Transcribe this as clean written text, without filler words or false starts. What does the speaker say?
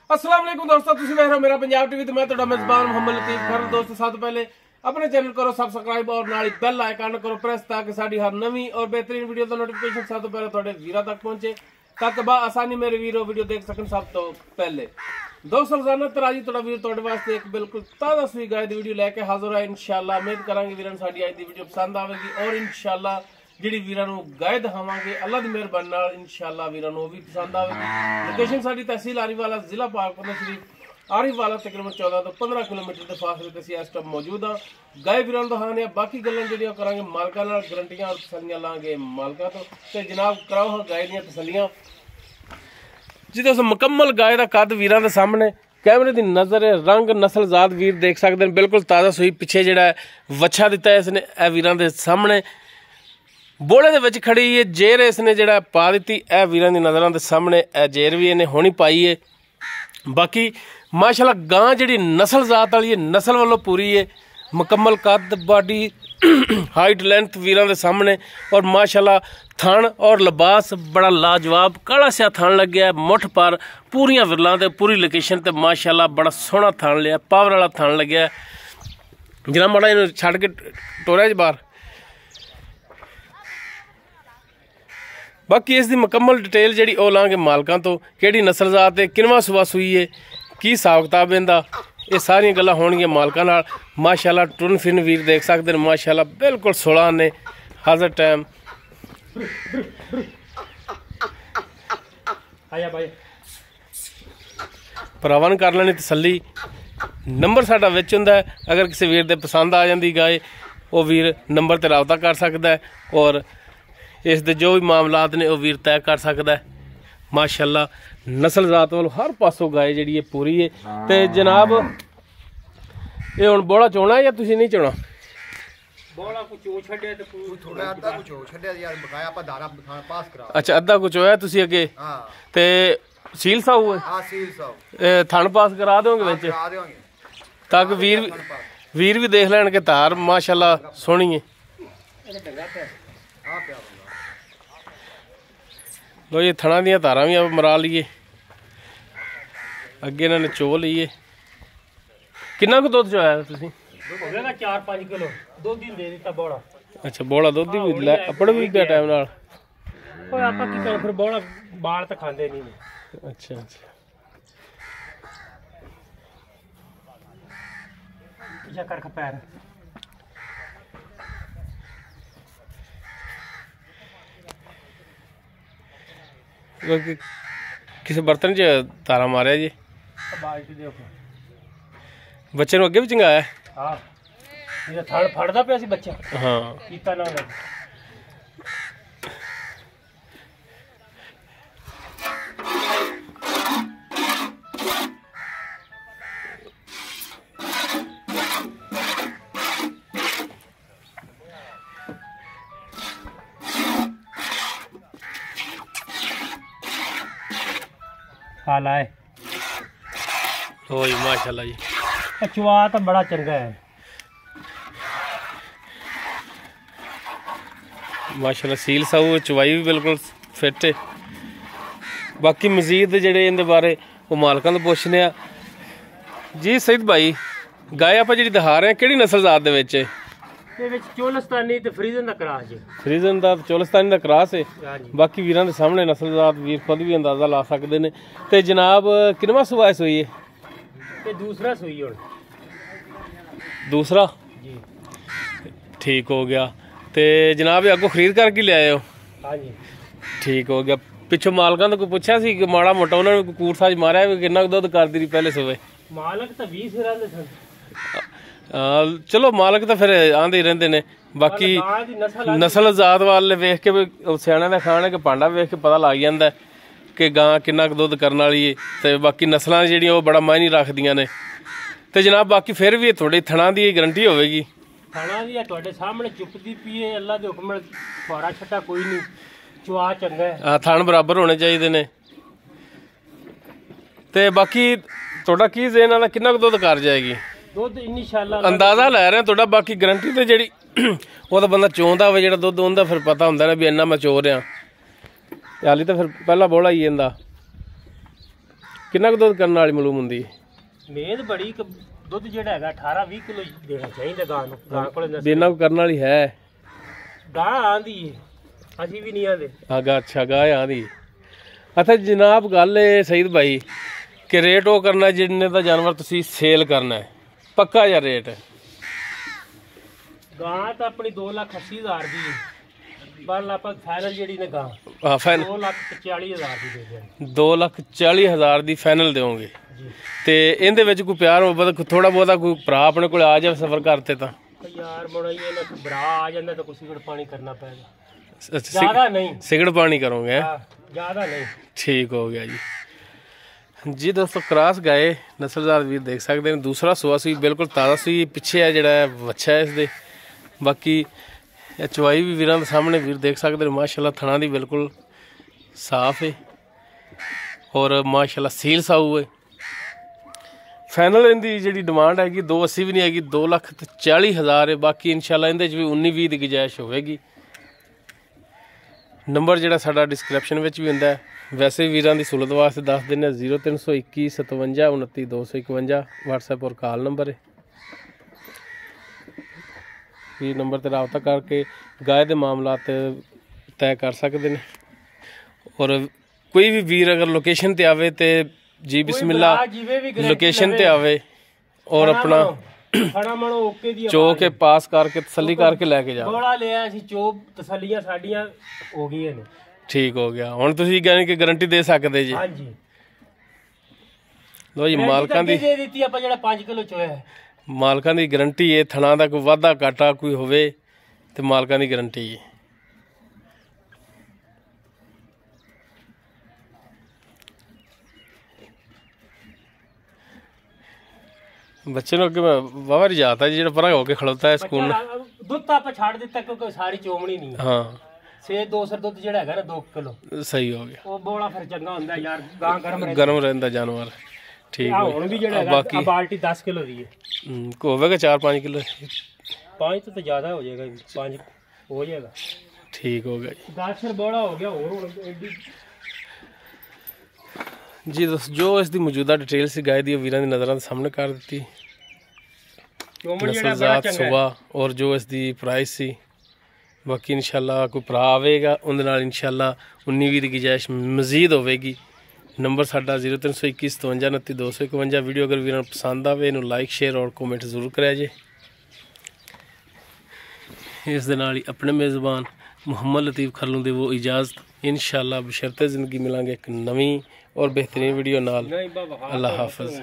अस्सलाम वालेकुम दोस्तों, तुसीं देख रहे हो मेरा पंजाब टीवी। तो मैं तुहाडा मेजबान मोहम्मद लतीफ खैर। दोस्तों सब तो पहले अपने चैनल करो सब्सक्राइब और नाल बेल आइकन करो प्रेस ताकि साडी हर नवी और बेहतरीन वीडियो का नोटिफिकेशन सब तो पहले तुहाडे वीरां तक पहुंचे, ताकि बा आसानी मेरे वीरो वीडियो देख सकन सब तो पहले। दोस्तों रोजाना तराजी तुहाडा वीर तुहाडे वास्ते एक बिल्कुल ताज़ा सुई गाय दी वीडियो लेके हाजिर है इंशाअल्लाह। उम्मीद करांगे वीरां साडी अज दी वीडियो पसंद आवेगी और इंशाअल्लाह ਜਿਹੜੀ ਵੀਰਾਂ ਨੂੰ ਗਾਇ ਦਿਖਾਵਾਂਗੇ ਅੱਲਾ ਦੀ ਮਿਹਰਬਾਨੀ ਨਾਲ ਇਨਸ਼ਾਅੱਲਾ ਵੀਰਾਂ ਨੂੰ ਉਹ ਵੀ ਪਸੰਦ ਆਵੇਗੀ। ਲੋਕੇਸ਼ਨ ਸਾਡੀ ਤਹਿਸੀਲ ਆਰੀਵਾਲਾ, ਜ਼ਿਲ੍ਹਾ ਪਾਕਪੁਰ ਸ਼ਰੀਫ। ਆਰੀਵਾਲਾ ਤਕਰੀਬਨ 14 ਤੋਂ 15 ਕਿਲੋਮੀਟਰ ਦੇ ਫਾਸਲੇ ਤੇ ਅਸੀਂ ਇਸ ਟਾਈਮ ਮੌਜੂਦ ਹਾਂ। ਗਾਇ ਵੀਰਾਂ ਨੂੰ ਦਿਖਾਣੇ ਬਾਕੀ ਗੱਲਾਂ ਜਿਹੜੀਆਂ ਕਰਾਂਗੇ ਮਾਲਕਾਂ ਨਾਲ, ਗਰੰਟੀਆਂ ਔਰ ਤਸੱਲੀਆਂ ਲਾਂਗੇ ਮਾਲਕਾਂ ਤੋਂ। ਤੇ ਜਨਾਬ ਕਰਾਓ ਹਾਂ ਗਾਇ ਦੀਆਂ ਤਸੱਲੀਆਂ। ਜੀ ਦੋਸਤੋ ਮੁਕੰਮਲ ਗਾਇ ਦਾ ਕੱਦ ਵੀਰਾਂ ਦੇ ਸਾਹਮਣੇ कैमरे की नज़र है। रंग नस्ल जात वीर देख सकते हैं, बिल्कुल ताज़ा सूई। पिछे जिहड़ा वच्छा दिता है इसने ए वीरां दे सामने बोले दे विच खड़ी है। जेर इसने जिहड़ा पा दी ए वीरां दी नज़रां दे सामने ए जेर भी इन्हें होनी पाई है। बाकी माशाल्लाह गां जिहड़ी नस्ल जात वाली है, नस्ल वालों पूरी है। मुकम्मल कद बॉडी हाइट लेंथ वीरां दे सामने और माशाल्लाह थण और लिबास बड़ा लाजवाब काला सिया थण लग्या। मुठ पर पूरियां विरलां ते पूरी लोकेशन ते माशाल्लाह बड़ा सोहना थण लिया, पावर वाला थण लग्या। जिन्ना माड़ा इन्हूं छड्ड के टोरिया ज बाहर। बाकी इसकी मुकम्मल डिटेल जिहड़ी ओह लांगे मालकां तो, किहड़ी नस्ल जात है, किनवां सुबा सूई है, की हिसाब किताब इहदा, ये सारियां गल्लां होणगियां मालकां नाल। माशाल्लाह टुरन फिरन वीर देख सकते हैं माशाल्लाह बिल्कुल 16 ने हाज़र टाइम। भरावां नूं कर लैनी तसल्ली। नंबर साडा विच हुंदा है, अगर किसी वीर दे पसंद आ जांदी गाय वो वीर नंबर ते राबता कर सकदा है और इस दे जो भी मामलात ने वो वीर तय कर सकदा है। माशाल्लाह नस्ल जात वालों हर पासों गाय जिहड़ी है पूरी है। ते जनाब ये हुण बोला चोना या तुसीं नहीं चोना? बोला को चो छड्या ते थोड़ा अद्धा को चो छड्या यार, बकाया आपा धारा पास करा। अच्छा अद्धा को चोया तुसीं अगे। हां ते सील साऊ है। हां सील साऊ थण पास करा दोगे विच? करा देवांगे ताकि वीर भी देख लैण के धार माशाल्लाह सोहनी है। लो ये थणा दियां धारां भी आप मरा लीए, अगे इन्होंने चो लीए। किन्ना को दुध चोया तुसीं? 4-5 किलो दुध ही दे दिता बोड़ा। अच्छा बोड़ा दुध भी ले अपने भी दे टाइम नाल। ओए आपा की कर फिर बोड़ा बाल तो खांदे नहीं। अच्छा अच्छा जा कर पैर किसी बर्तन च तारा मारिया जी। बच्चे नूं अगे भी चंगाया? हाँ थड़ फड़दा पिया सी बच्चा। हाँ कीता ना हाल आए। ओ जी माशाल्लाह जी चुआ तो बड़ा चंगा है माशाल्लाह। सील साऊ चुवाई भी बिल्कुल फिट है। बाकी मजीद जिहड़े इहदे बारे वो मालकां तो पुछने जी। सईद भाई गाय आपां जिहड़ी दिखा रहे हैं किहड़ी नस्ल जात दे विच है? चोलस्तानी ते फ्रीजन दा क्रॉस है। फ्रीजन दा चोलस्तानी दा क्रॉस है। बाकी वीरां दे सामने नस्ल जात वीर खुद भी अंदाजा ला सकते हैं। ते जनाब किनवां सुबा सूई है? ते दूसरा सूई हुण। दूसरा जी ठीक हो गया। ते जनाब अगों खरीद करके ले आए हो? हाँ जी ठीक हो गया। पिछों मालकां तो कोई पुछया सी कि माड़ा मोटा उन्होंने कोई कूट साज मारिया भी किन्ना दुध करदी रही पहले सुबह? मालक तो 20 फिरां दे सन। चलो मालक तो फिर आंदे ही रहंदे ने। बाकी नस्ल जात वाले वेख के भी सियाणा का खाने के भांडा वेख के पता लग जाता है कि गां किन्ना दुध करने वाली है। तो बाकी नस्लां जिहड़ियां बड़ा मायने रखदियां ने। तो जनाब बाकी फिर भी थोड़ी थणा की गारंटी होगी? थणा दी तुहाडे सामने चुपदी पई है, अल्लाह दे हुक्म नाल फौरा छट्टा कोई नहीं, चुआ चंगा है। हाँ थण बराबर होने चाहिए ने। ते बाकी तुहाडा की जेन वाला किन्ना दुध कर जाएगी? दुध इंशाअल्लाह अंदाजा लै रहे हैं। बाकी गारंटी तो जी वो तो बंदा चोंदा हो जो दुध उनका फिर पता होंगे ना भी इन्ना मैं चो रहा। हाली तो फिर पहला बोला ही इंदा ਕਿੰਨਾ ਕੁ ਦੁੱਧ ਕਰਨ ਵਾਲੀ ਮਾਲੂਮ ਹੁੰਦੀ ਹੈ? ਮੇਦ ਬੜੀ ਦੁੱਧ ਜਿਹੜਾ ਹੈਗਾ 18-20 ਕਿਲੋ ਦੇਣਾ ਚਾਹੀਦਾ ਗਾਂ ਨੂੰ। ਗਾਂ ਕੋਲ ਦੇਣਾ ਕਰਨ ਵਾਲੀ ਹੈ? ਗਾਂ ਆਂਦੀ ਅਸੀਂ ਵੀ ਨਹੀਂ ਆਂਦੇ। ਆਗਾ ਅੱਛਾ ਗਾਂ ਆਂਦੀ। ਅੱਛਾ ਜਨਾਬ ਗੱਲ ਹੈ ਸਈਦ ਭਾਈ ਕਿ ਰੇਟ ਉਹ ਕਰਨਾ ਜਿੰਨੇ ਦਾ ਜਾਨਵਰ ਤੁਸੀਂ ਸੇਲ ਕਰਨਾ ਹੈ, ਪੱਕਾ ਜਾਂ ਰੇਟ? ਗਾਂ ਤਾਂ ਆਪਣੀ 2,80,000 ਦੀ ਹੈ, ਪਰ ਆਪਾਂ ਫਾਈਨਲ ਜਿਹੜੀ ਨੇ ਗਾਂ ਹਾਂ ਫਾਈਨਲ 2,40,000 ਦੀ ਦੇ ਦਿਆਂਗੇ। 2,40,000 ਦੀ ਫਾਈਨਲ ਦੇਵੋਗੇ? ਜੀ। ਤੇ ਇਹਦੇ ਵਿੱਚ ਕੋਈ ਪਿਆਰ ਹੋਵੇ ਥੋੜਾ ਬਹੁਤਾ, ਕੋਈ ਭਰਾ ਆਪਣੇ ਕੋਲ ਆ ਜਾਵੇ ਸਫਰ ਕਰਤੇ ਤਾਂ ਯਾਰ ਬਣਾਈਏ ਨਾ, ਭਰਾ ਆ ਜਾਂਦਾ ਤਾਂ ਕੁਛ ਸਿਗੜ ਪਾਣੀ ਕਰਨਾ ਪਏਗਾ। ਜ਼ਿਆਦਾ ਨਹੀਂ ਸਿਗੜ ਪਾਣੀ ਕਰੋਗੇ? ਜ਼ਿਆਦਾ ਨਹੀਂ। ਠੀਕ ਹੋ ਗਿਆ ਜੀ। ਜੀ ਦੋਸਤੋ ਕ੍ਰਾਸ ਗਾਏ ਨਸਲਦਾਰ ਵੀਰ ਦੇਖ ਸਕਦੇ ਨੇ, ਦੂਸਰਾ ਸੂਆ ਸੀ, ਬਿਲਕੁਲ ਤਾਜ਼ਾ ਸੀ। ਪਿੱਛੇ ਹੈ ਜਿਹੜਾ ਵੱਛਾ ਹੈ ਇਸਦੇ। ਬਾਕੀ ਇਹ ਚਵਾਈ ਵੀ ਵੀਰਾਂ ਦੇ ਸਾਹਮਣੇ ਵੀਰ ਦੇਖ ਸਕਦੇ ਨੇ, ਮਾਸ਼ਾਅੱਲਾ ਥਣਾ ਦੀ ਬਿਲਕੁਲ ਸਾਫ਼ ਹੈ ਔਰ ਮਾਸ਼ਾਅੱਲਾ ਸੀਲ ਸਾਊ ਹੈ। ਫਾਈਨਲ ਇਹਦੀ ਜਿਹੜੀ ਡਿਮਾਂਡ ਹੈਗੀ 280 ਵੀ ਨਹੀਂ ਹੈਗੀ, 2,40,000 ਹੈ। ਬਾਕੀ ਇਨਸ਼ਾਅੱਲਾ ਇਹਦੇ 'ਚ ਵੀ 19-20 ਦੀ ਗੁੰਜਾਇਸ਼ ਹੋਵੇਗੀ। ਨੰਬਰ ਜਿਹੜਾ ਸਾਡਾ ਡਿਸਕ੍ਰਿਪਸ਼ਨ ਵਿੱਚ ਵੀ ਹੁੰਦਾ ਹੈ। ਵੈਸੇ ਵੀਰਾਂ ਦੀ ਸਹੂਲਤ ਵਾਸਤੇ ਦੱਸ ਦਿੰਦੇ 0321 57 29 251 WhatsApp ਔਰ ਕਾਲ ਨੰਬਰ ਹੈ। ਇਹ ਨੰਬਰ ਤੇ ਰਾਬਤਾ ਕਰਕੇ ਗਾਇ ਦੇ ਮਾਮਲਾਤ ਤੈਅ ਕਰ ਸਕਦੇ ਨੇ। ਔਰ ਕੋਈ ਵੀ ਵੀਰ ਅਗਰ ਲੋਕੇਸ਼ਨ ਤੇ ਆਵੇ ਤੇ ਜੀ ਬਿਸਮਿल्ला ਲੋਕੇਸ਼ਨ ਤੇ ਆਵੇ ਔਰ ਆਪਣਾ ਚੋ ਕੇ ਪਾਸ ਕਰਕੇ ਤਸੱਲੀ ਕਰਕੇ ਲੈ ਕੇ ਜਾਓ। ਬੋਲਾ ਲਿਆ ਸੀ ਚੋ, ਤਸੱਲੀਆਂ ਸਾਡੀਆਂ ਹੋ ਗਈਆਂ ਨੇ। ਠੀਕ ਹੋ ਗਿਆ। ਹੁਣ ਤੁਸੀਂ ਕਹਿੰਦੇ ਕਿ ਗਾਰੰਟੀ ਦੇ ਸਕਦੇ ਜੀ? ਹਾਂਜੀ। ਲੋ ਜੀ ਮਾਲਕਾਂ ਦੀ ਦੇ ਦਿੱਤੀ ਆਪਾਂ ਜਿਹੜਾ 5 ਕਿਲੋ ਚੋਇਆ ਹੈ। ਮਾਲਕਾਂ ਦੀ ਗਾਰੰਟੀ ਹੈ। ਥਣਾ ਦਾ ਕੋਈ ਵਾਧਾ ਘਾਟਾ ਕੋਈ ਹੋਵੇ ਤੇ ਮਾਲਕਾਂ ਦੀ ਗਾਰੰਟੀ ਹੈ। ਬੱਚੇ ਨੂੰ ਅੱਗੇ ਮੈਂ ਵਾਵਾ ਰਿਜਾਤ ਹੈ ਜਿਹੜਾ ਪਰਾਂ ਹੋ ਕੇ ਖੜੋਤਾ ਹੈ ਸਕੂਨ ਦੁੱਧ ਤਾਂ ਆਪਾਂ ਛੱਡ ਦਿੱਤਾ ਕਿਉਂਕਿ ਸਾਰੀ ਚੋਮਣੀ ਨਹੀਂ। ਹਾਂ ਸੇ 2 ਸਰ ਦੁੱਧ ਜਿਹੜਾ ਹੈਗਾ ਨਾ 2 ਕਿਲੋ ਸਹੀ ਹੋ ਗਿਆ। ਉਹ ਬੋਲਾ ਫਿਰ ਚੰਗਾ ਹੁੰਦਾ ਯਾਰ, ਗਾਂ ਗਰਮ ਰਹਿੰਦਾ ਜਾਨਵਰ। ਠੀਕ ਹੈ। ਹੁਣ ਵੀ ਜਿਹੜਾ ਹੈਗਾ ਬਾਲਟੀ 10 ਕਿਲੋ ਦੀ ਹੈ। ਹੋਵੇਗਾ 4-5 ਕਿਲੋ? 5 ਤੋਂ ਜ਼ਿਆਦਾ ਹੋ ਜਾਏਗਾ, 5 ਹੋ ਜਾਏਗਾ। ਠੀਕ ਹੋ ਗਿਆ ਜੀ। 10 ਸਰ ਬੋਲਾ ਹੋ ਗਿਆ। ਹੋਰ ਜੀ ਦੋਸਤ ਜੋ ਇਸ ਦੀ ਮੌਜੂਦਾ ਡਿਟੇਲ ਸੀ ਗਾਇ ਦੀ ਵੀਰਾਂ ਦੀ ਨਜ਼ਰਾਂ ਦੇ ਸਾਹਮਣੇ ਕਰ ਦਿੱਤੀ। ਨਸਲਜ਼ਾਤ ਸੁਬਾ ਔਰ ਜੋ ਇਸ ਦੀ ਪ੍ਰਾਈਸ ਸੀ। ਬਾਕੀ ਇਨਸ਼ਾਅੱਲਾ ਕੋਈ ਭਰਾ ਆਵੇਗਾ ਉਹਦੇ ਨਾਲ ਇਨਸ਼ਾਅੱਲਾ 19-20 ਦੀ ਗੁੰਜਾਇਸ਼ ਮਜ਼ੀਦ ਹੋਵੇਗੀ। ਨੰਬਰ ਸਾਡਾ 0321 57 29 251। ਵੀਡੀਓ ਅਗਰ ਵੀਰਾਂ ਨੂੰ ਪਸੰਦ ਆਵੇ ਇਹਨੂੰ ਲਾਈਕ ਸ਼ੇਅਰ ਔਰ ਕਮੈਂਟ ਜ਼ਰੂਰ ਕਰਿਆ ਜੇ। ਇਸ ਦੇ ਨਾਲ ਹੀ ਆਪਣੇ ਮੇਜ਼ਬਾਨ ਮੁਹੰਮਦ ਲਤੀਫ ਖਰਲੂ ਦੇ वो इजाज़त। इंशाअल्लाह बशर्ते ज़िंदगी मिलांगे एक नवी और बेहतरीन वीडियो नाल। अल्लाह हाफ़िज़।